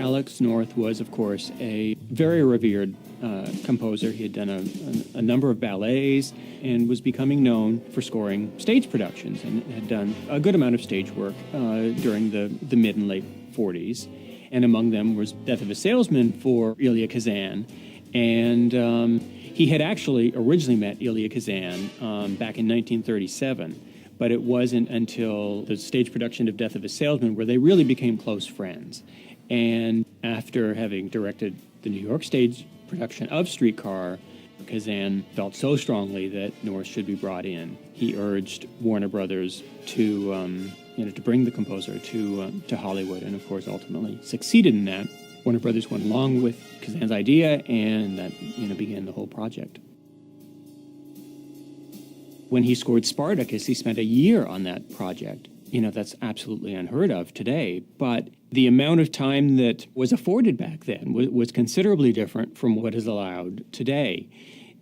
Alex North was, of course, a very revered composer. He had done a number of ballets and was becoming known for scoring stage productions, and had done a good amount of stage work during the mid and late 40s. And among them was Death of a Salesman for Elia Kazan. And he had actually originally met Elia Kazan back in 1937. But it wasn't until the stage production of Death of a Salesman where they really became close friends. And after having directed the New York stage production of Streetcar, Kazan felt so strongly that North should be brought in. He urged Warner Brothers to bring the composer to Hollywood, and of course ultimately succeeded in that. Warner Brothers went along with Kazan's idea, and that began the whole project. When he scored Spartacus, he spent a year on that project. That's absolutely unheard of today, but the amount of time that was afforded back then was considerably different from what is allowed today.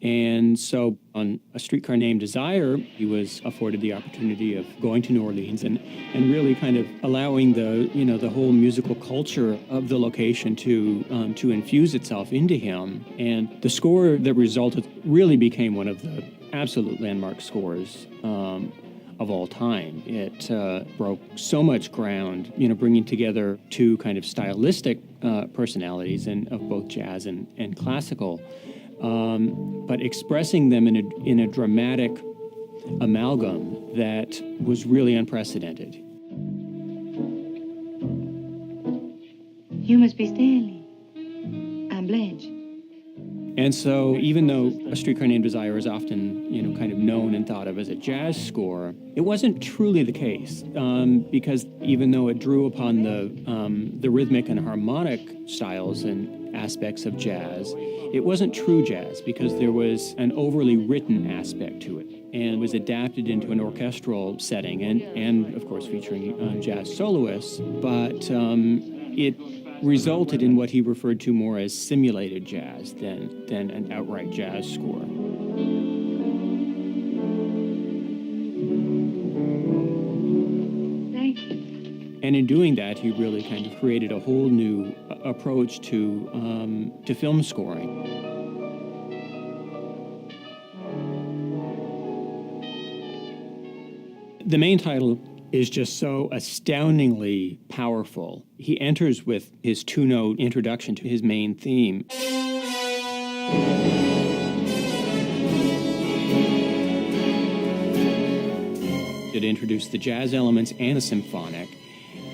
And so on A Streetcar Named Desire, he was afforded the opportunity of going to New Orleans and really kind of allowing the whole musical culture of the location to infuse itself into him. And the score that resulted really became one of the absolute landmark scores of all time. It broke so much ground, bringing together two kind of stylistic personalities of both jazz and classical, but expressing them in a dramatic amalgam that was really unprecedented. You must be Stanley. I'm Blanche. And so even though A Streetcar Named Desire is often, kind of known and thought of as a jazz score, it wasn't truly the case, because even though it drew upon the rhythmic and harmonic styles and aspects of jazz, it wasn't true jazz because there was an overly written aspect to it and was adapted into an orchestral setting and of course featuring jazz soloists, but it resulted in what he referred to more as simulated jazz than an outright jazz score. Thank you. And in doing that, he really kind of created a whole new approach to film scoring. The main title is just so astoundingly powerful. He enters with his two-note introduction to his main theme. It introduced the jazz elements and the symphonic,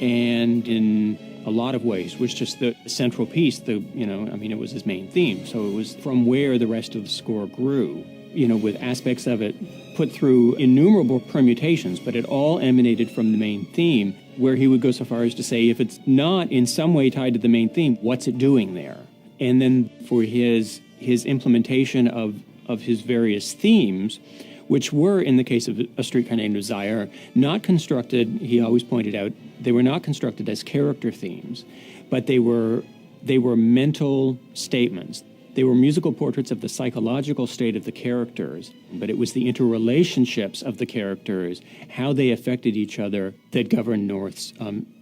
and in a lot of ways was just the central piece. It was his main theme, so it was from where the rest of the score grew. With aspects of it put through innumerable permutations, but it all emanated from the main theme, where he would go so far as to say, if it's not in some way tied to the main theme, what's it doing there? And then for his implementation of his various themes, which were, in the case of A Streetcar Named Desire, not constructed, he always pointed out, they were not constructed as character themes, but they were mental statements. They were musical portraits of the psychological state of the characters, but it was the interrelationships of the characters, how they affected each other, that governed North's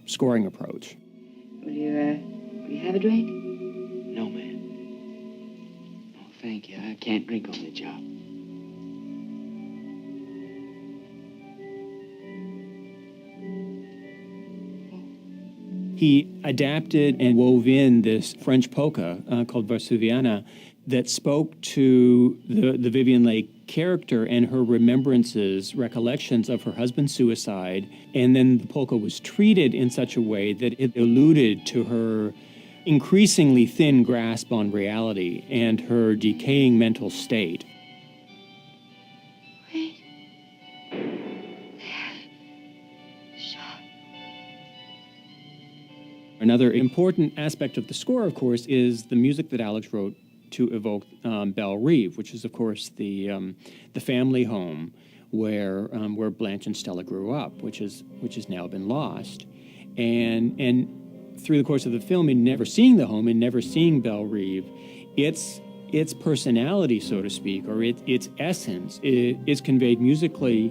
scoring approach. Will you have a drink? No, ma'am. No, thank you. I can't drink on the job. He adapted and wove in this French polka called Varsoviana that spoke to the Vivien Leigh character and her remembrances, recollections of her husband's suicide. And then the polka was treated in such a way that it alluded to her increasingly thin grasp on reality and her decaying mental state. Wait. Shot. Another important aspect of the score, of course, is the music that Alex wrote to evoke Belle Reve, which is, of course, the family home where Blanche and Stella grew up, which has now been lost, and through the course of the film, in never seeing the home and never seeing Belle Reve, its personality, so to speak, or its essence is conveyed musically,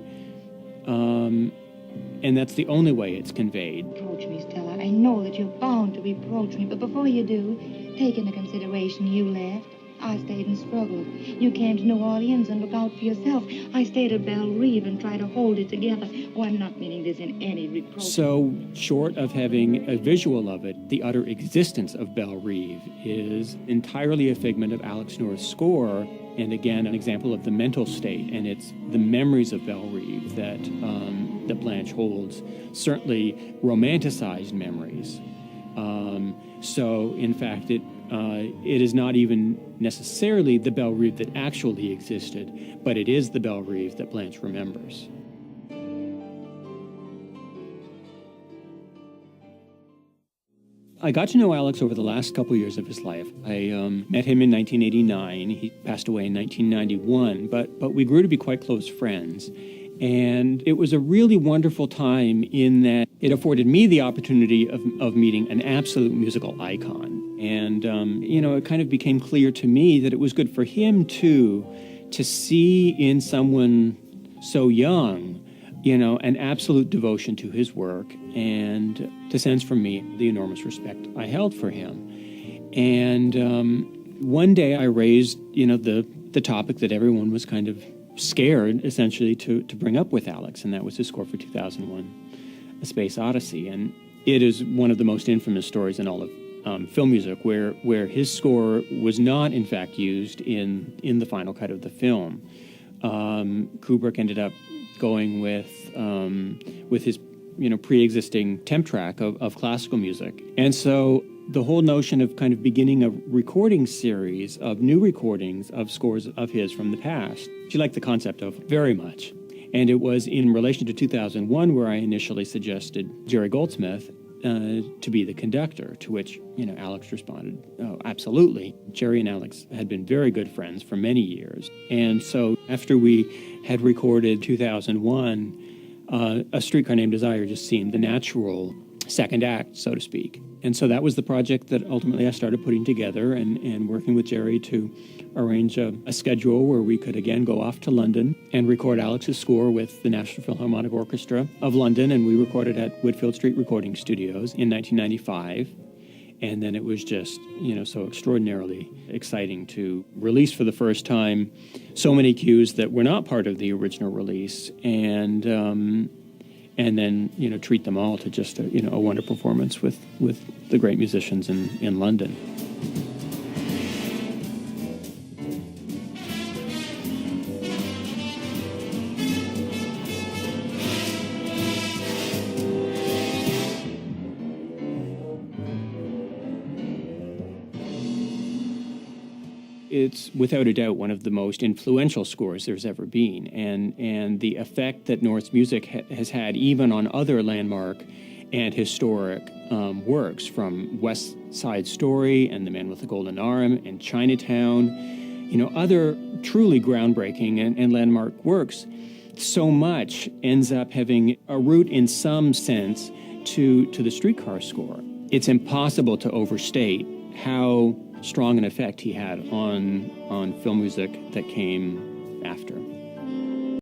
and that's the only way it's conveyed. Approach me, Stella. I know that you're bound to reproach me, but before you do, take into consideration you left. I stayed and struggled. You came to New Orleans and look out for yourself. I stayed at Belle Reve and tried to hold it together. Oh, I'm not meaning this in any reproach. So, short of having a visual of it, the utter existence of Belle Reve is entirely a figment of Alex North's score, and again, an example of the mental state, and it's the memories of Belle Reve that Blanche holds, certainly romanticized memories. So, in fact, it is not even necessarily the Belle Reve that actually existed, but it is the Belle Reve that Blanche remembers. I got to know Alex over the last couple years of his life. I met him in 1989. He passed away in 1991, but we grew to be quite close friends. And it was a really wonderful time in that it afforded me the opportunity of meeting an absolute musical icon. And, it kind of became clear to me that it was good for him, too, to see in someone so young, an absolute devotion to his work and to sense from me the enormous respect I held for him. And one day I raised, the topic that everyone was kind of scared, essentially, to bring up with Alex, and that was his score for 2001, A Space Odyssey. And it is one of the most infamous stories in all of film music, where his score was not, in fact, used in the final cut of the film. Kubrick ended up going with his pre-existing temp track of classical music, and so the whole notion of kind of beginning a recording series of new recordings of scores of his from the past, she liked the concept of very much. And it was in relation to 2001 where I initially suggested Jerry Goldsmith to be the conductor, to which, Alex responded, "Oh, absolutely." Jerry and Alex had been very good friends for many years. And so after we had recorded 2001, A Streetcar Named Desire just seemed the natural second act, so to speak. And so that was the project that ultimately I started putting together and working with Jerry to arrange a schedule where we could again go off to London and record Alex's score with the National Philharmonic Orchestra of London, and we recorded at Whitfield Street Recording Studios in 1995. And then it was just, so extraordinarily exciting to release for the first time so many cues that were not part of the original release, and then, treat them all to just a wonderful performance with the great musicians in London. It's without a doubt one of the most influential scores there's ever been, and the effect that North's music has had even on other landmark and historic works, from West Side Story and The Man with the Golden Arm and Chinatown, other truly groundbreaking and landmark works. So much ends up having a root in some sense to the Streetcar score. It's impossible to overstate how strong an effect he had on film music that came after.